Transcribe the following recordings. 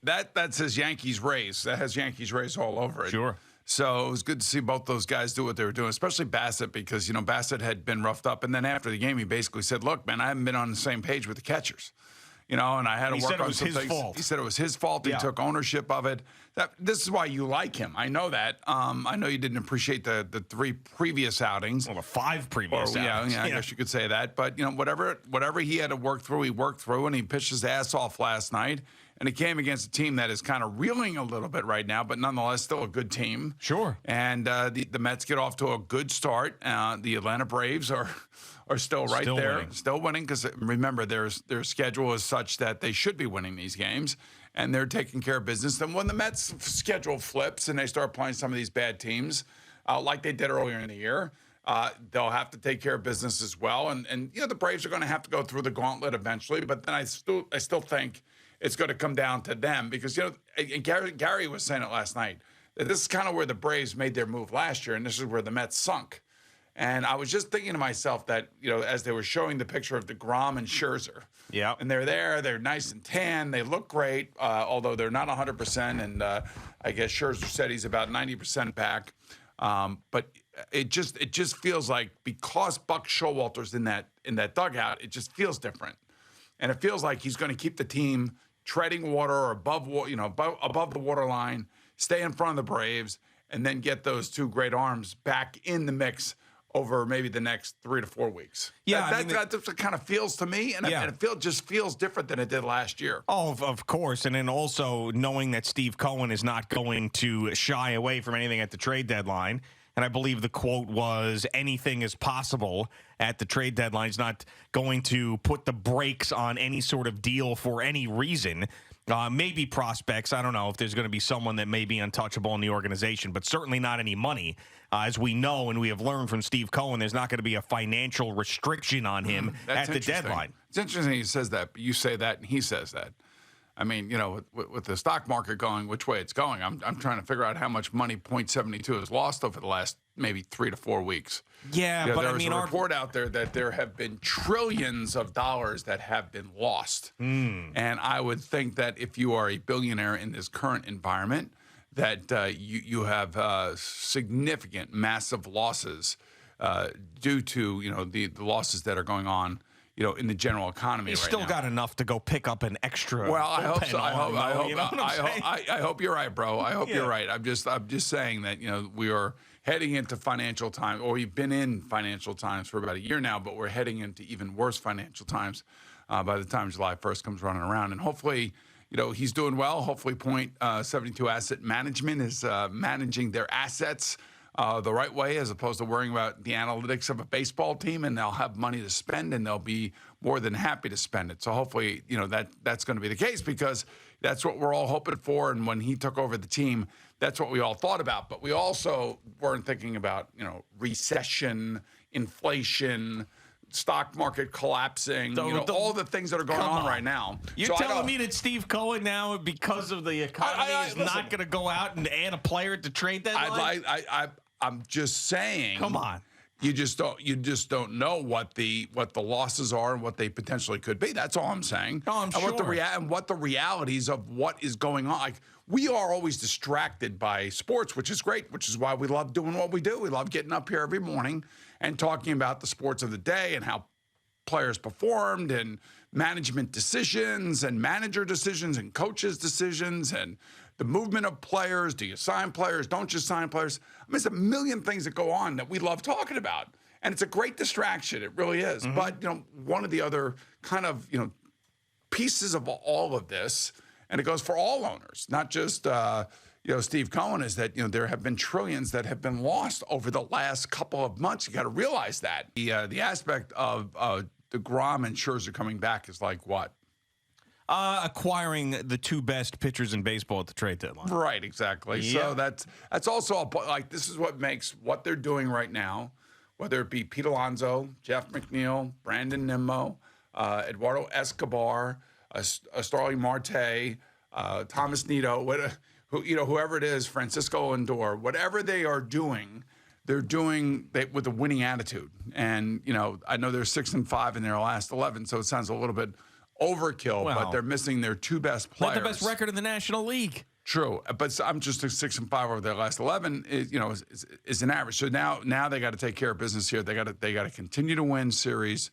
That says Yankees Rays. That has Yankees Rays all over it. Sure. So it was good to see both those guys do what they were doing, especially Bassett, because, Bassett had been roughed up. And then after the game, he basically said, look, man, I haven't been on the same page with the catchers. And I had to work on some things. He said it was his fault. He took ownership of it. This is why you like him. I know that. I know you didn't appreciate the 3 previous outings. Well, the 5 previous outings. Yeah, I guess you could say that. But, whatever he had to work through, he worked through, and he pitched his ass off last night. And he came against a team that is kind of reeling a little bit right now, but nonetheless still a good team. Sure. And the Mets get off to a good start. The Atlanta Braves are still right there, winning. Still winning, because remember their schedule is such that they should be winning these games, and they're taking care of business. Then when the Mets schedule flips and they start playing some of these bad teams, like they did earlier in the year, they'll have to take care of business as well. And the Braves are going to have to go through the gauntlet eventually. But then I still think it's going to come down to them, because and Gary was saying it last night, that this is kind of where the Braves made their move last year, and this is where the Mets sunk. And I was just thinking to myself that, as they were showing the picture of DeGrom and Scherzer, and they're nice and tan, they look great, although they're not 100%, and I guess Scherzer said he's about 90% back. But it just feels like, because Buck Showalter's in that dugout, it just feels different, and it feels like he's going to keep the team treading water or above the waterline, stay in front of the Braves, and then get those 2 great arms back in the mix over maybe the next 3 to 4 weeks. Yeah, that's what it kind of feels to me, and it just feels different than it did last year. Oh, of course, and then also knowing that Steve Cohen is not going to shy away from anything at the trade deadline. And I believe the quote was, anything is possible at the trade deadline. He's not going to put the brakes on any sort of deal for any reason. Maybe prospects. I don't know if there's going to be someone that may be untouchable in the organization, but certainly not any money. As we know and we have learned from Steve Cohen, there's not going to be a financial restriction on him at the deadline. It's interesting he says that, but you say that and he says that. I mean, with the stock market going which way it's going, I'm trying to figure out how much money .72 has lost over the last maybe 3 to 4 weeks. Yeah, but there was a report out there that there have been trillions of dollars that have been lost. And I would think that if you are a billionaire in this current environment, that you have significant, massive losses due to the losses that are going on, in the general economy. He's right still now. got enough to go pick up an extra. Well, I hope so. I hope you're right, bro. I hope you're right. I'm just saying that we are heading into financial time, or we've been in financial times for about a year now, but we're heading into even worse financial times by the time July 1st comes running around, and hopefully. He's doing well. Hopefully, .72 Asset Management is managing their assets the right way, as opposed to worrying about the analytics of a baseball team, and they'll have money to spend, and they'll be more than happy to spend it. So hopefully, that's going to be the case, because that's what we're all hoping for. And when he took over the team, that's what we all thought about. But we also weren't thinking about, recession, inflation, stock market collapsing, all the things that are going on right now. You're telling me that Steve Cohen now, because of the economy, is not going to go out and add a player at the trade deadline? I'm just saying. Come on. You just don't know what the losses are and what they potentially could be. That's all I'm saying. Oh, I'm sure. What the realities of what is going on. Like, we are always distracted by sports, which is great, which is why we love doing what we do. We love getting up here every morning and talking about the sports of the day and how players performed and management decisions and manager decisions and coaches' decisions and the movement of players. Do you sign players? Don't you sign players? I mean, there's a million things that go on that we love talking about. And it's a great distraction. It really is. Mm-hmm. But, one of the other kind of, pieces of all of this, and it goes for all owners, not just, Steve Cohen, is that, there have been trillions that have been lost over the last couple of months. You got to realize that. The aspect of DeGrom and Scherzer coming back is like what? Acquiring the 2 best pitchers in baseball at the trade deadline. Right, exactly. Yeah. So that's also like, this is what makes what they're doing right now, whether it be Pete Alonso, Jeff McNeil, Brandon Nimmo, Eduardo Escobar, Starling Marte, Thomas Nido, whoever it is, Francisco Lindor, whatever they are doing, they're doing with a winning attitude. And I know they're 6-5 in their last 11, so it sounds a little bit overkill, Well, but they're missing their two best They players. have the best record in the National League. True, but I'm just 6-5 over their last 11. Is an average. So now they got to take care of business here. They got to continue to win series,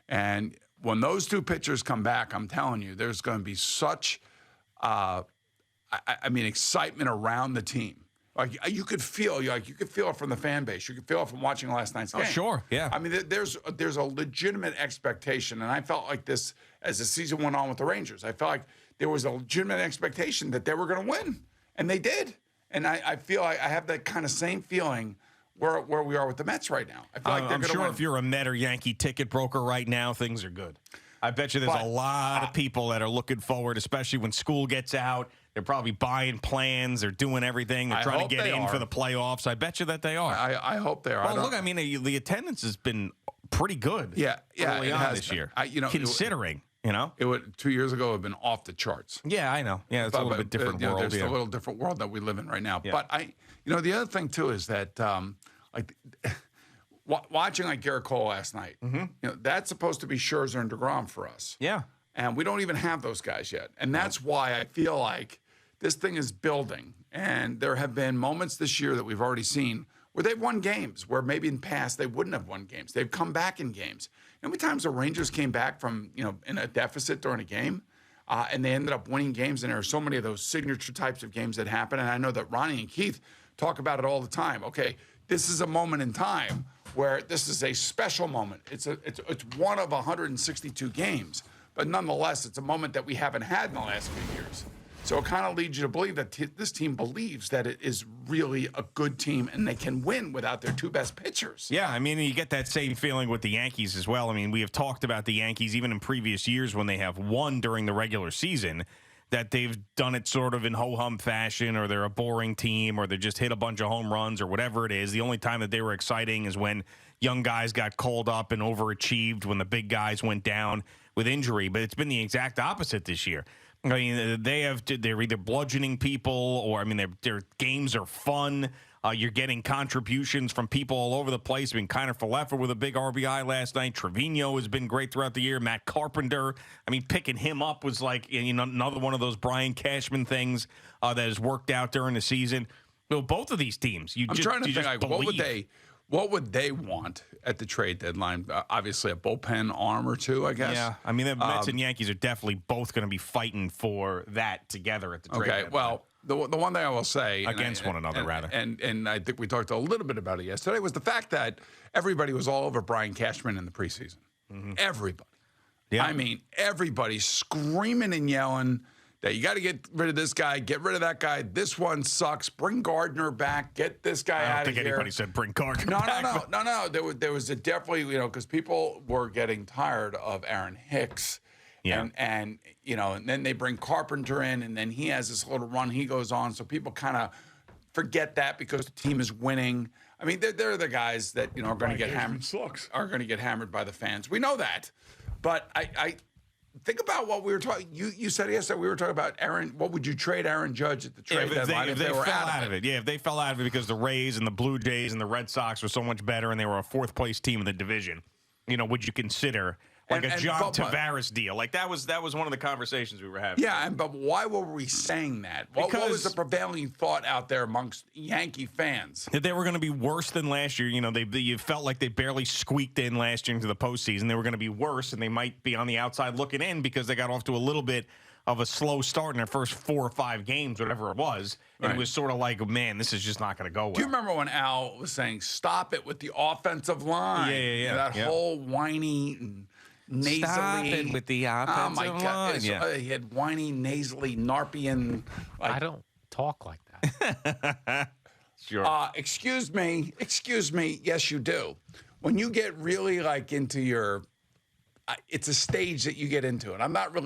and when those two pitchers come back, I'm telling you, there's going to be such, excitement around the team. Like you could feel it from the fan base. You could feel it from watching last night's game. Oh, sure, yeah. I mean, there's a legitimate expectation, and I felt like this as the season went on with the Rangers. I felt like there was a legitimate expectation that they were going to win, and they did. And I feel like I have that kind of same feeling where we are with the Mets right now. I feel like they're I'm going to sure win. if you're a Met or Yankee ticket broker right now, things are good. I bet you there's a lot of people that are looking forward, especially when school gets out. They're probably buying plans. They're doing everything. They're trying to get in for the playoffs. I bet you that they are. I hope they are. Well, look, I mean, the attendance has been pretty good. Early on this year. Considering, it would 2 years ago have been off the charts. Yeah, I know. Yeah, it's a little bit different world. There's a little different world that we live in right now. Yeah. But the other thing too is that watching like Garrett Cole last night. Mm-hmm. That's supposed to be Scherzer and DeGrom for us. Yeah, and we don't even have those guys yet, and that's why I feel like this thing is building. And there have been moments this year that we've already seen where they've won games where maybe in the past they wouldn't have won games. They've come back in games. How many times the Rangers came back from in a deficit during a game, and they ended up winning games? And there are so many of those signature types of games that happen. And I know that Ronnie and Keith talk about it all the time. Okay, this is a moment in time where this is a special moment. It's one of 162 games, but nonetheless, it's a moment that we haven't had in the last few years. So it kind of leads you to believe that this team believes that it is really a good team and they can win without their two best pitchers. Yeah, I mean, you get that same feeling with the Yankees as well. I mean, we have talked about the Yankees even in previous years when they have won during the regular season, that they've done it sort of in ho-hum fashion, or they're a boring team, or they just hit a bunch of home runs or whatever it is. The only time that they were exciting is when young guys got called up and overachieved when the big guys went down with injury. But it's been the exact opposite this year. I mean, they're either bludgeoning people, or, I mean, their games are fun. You're getting contributions from people all over the place. I mean, Kiner Falefa with a big RBI last night. Trevino has been great throughout the year. Matt Carpenter, I mean, picking him up was like another one of those Brian Cashman things that has worked out during the season. Well, both of these teams, I'm trying to think, like, what would they want at the trade deadline? Obviously, a bullpen arm or two, I guess. Yeah, I mean, the Mets and Yankees are definitely both going to be fighting for that together at the trade deadline. Okay, well, the one thing I will say against one another, rather, and I think we talked a little bit about it yesterday, was the fact that everybody was all over Brian Cashman in the preseason. Mm-hmm. Everybody. Yeah. I mean, everybody screaming and yelling that you got to get rid of this guy, get rid of that guy. This one sucks. Bring Gardner back. Get this guy out of here. I don't think anybody said bring Gardner back. No. There was a definitely, because people were getting tired of Aaron Hicks. Yeah. And then they bring Carpenter in, and then he has this little run he goes on. So people kind of forget that because the team is winning. I mean, they're the guys that are going to get hammered. Are going to get hammered by the fans. We know that, but I think about what we were talking. You said yesterday we were talking about Aaron. What would you trade Aaron Judge at the trade deadline if they were out of it? Yeah, if they fell out of it because the Rays and the Blue Jays and the Red Sox were so much better and they were a fourth place team in the division, would you consider like a John Tavares deal? Like that was one of the conversations we were having. Yeah, but why were we saying that? What was the prevailing thought out there amongst Yankee fans? That they were going to be worse than last year. You felt like they barely squeaked in last year into the postseason. They were going to be worse, and they might be on the outside looking in because they got off to a little bit of a slow start in their first 4 or 5 games, whatever it was. And It was sort of like, man, this is just not going to go well. Do you remember when Al was saying, stop it with the offensive line? Yeah. That whole whiny nasally. Stop it with the offensive line. Oh, my God. He had whiny, nasally, Narpian. I don't talk like that. Sure. Excuse me. Yes, you do. When you get really like into your, it's a stage that you get into. And I don't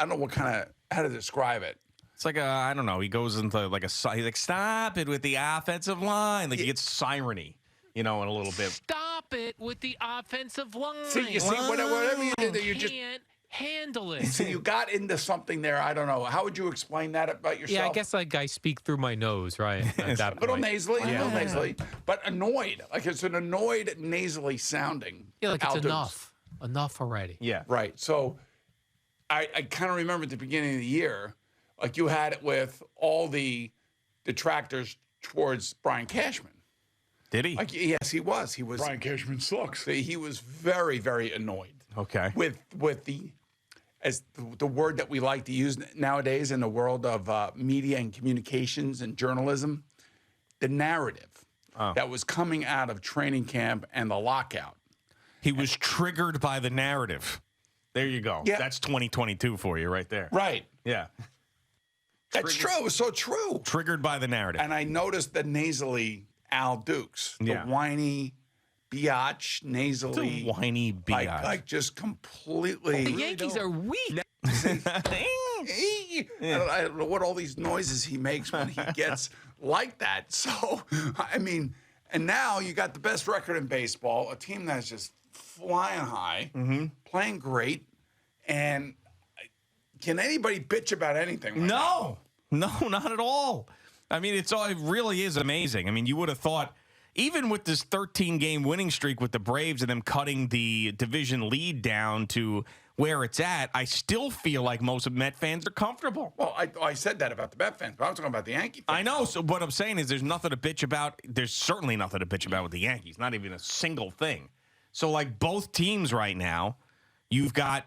know how to describe it. It's like I don't know. He goes into like he's like, stop it with the offensive line. Like he gets siren-y, in a little bit. Stop it with the offensive line. See, whatever you did, you just can't handle it. So you got into something there. I don't know. How would you explain that about yourself? Yeah, I guess like I speak through my nose, right? At that a little nasally, but annoyed. Like it's an annoyed, nasally sounding. Yeah, like it's enough already. Yeah, right. So I kind of remember at the beginning of the year, like you had it with all the detractors towards Brian Cashman. Did he? Like, yes, he was. Brian Cashman sucks. He was very, very annoyed. Okay. With the word that we like to use nowadays in the world of media and communications and journalism, the narrative that was coming out of training camp and the lockout. He was triggered by the narrative. There you go. Yeah. That's 2022 for you right there. Right. Yeah. That's true. It was so true. Triggered by the narrative. And I noticed the nasally Al Dukes, the whiny biatch, nasally. The whiny biatch. Like just completely. The Yankees are weak. I don't know what all these noises he makes when he gets like that. So, I mean, and now you got the best record in baseball, a team that's just flying high, playing great, and can anybody bitch about anything? Right now? No, not at all. I mean, it really is amazing. I mean, you would have thought, even with this 13-game winning streak with the Braves and them cutting the division lead down to where it's at, I still feel like most of Met fans are comfortable. Well, I said that about the Met fans, but I'm talking about the Yankee fans. I know. So what I'm saying is there's nothing to bitch about. There's certainly nothing to bitch about with the Yankees. Not even a single thing. So, like, both teams right now, you've got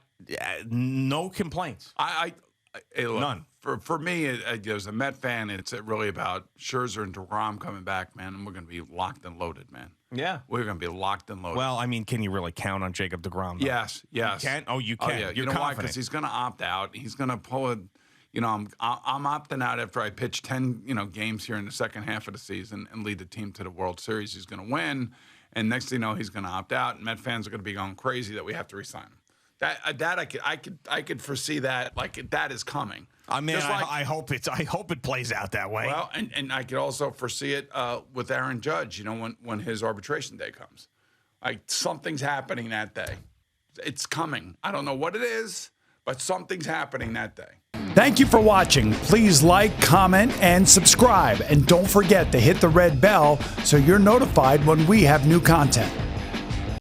no complaints. Hey, look, None. For me, as a Met fan, it's really about Scherzer and DeGrom coming back, man, and we're going to be locked and loaded, man. Yeah. We're going to be locked and loaded. Well, I mean, can you really count on Jacob DeGrom? Though? Yes. You can? Oh, you can. Oh, yeah. You're you know why? confident. Because he's going to opt out. He's going to pull it. You know, I'm opting out after I pitch 10 games here in the second half of the season and lead the team to the World Series. He's going to win, and next thing you know, he's going to opt out. And Met fans are going to be going crazy that we have to resign him. That I could foresee that, like, that is coming. I mean, I hope it plays out that way. Well, and I could also foresee it with Aaron Judge. When his arbitration day comes, like, something's happening that day. It's coming. I don't know what it is, but something's happening that day. Thank you for watching. Please like, comment, and subscribe. And don't forget to hit the red bell so you're notified when we have new content.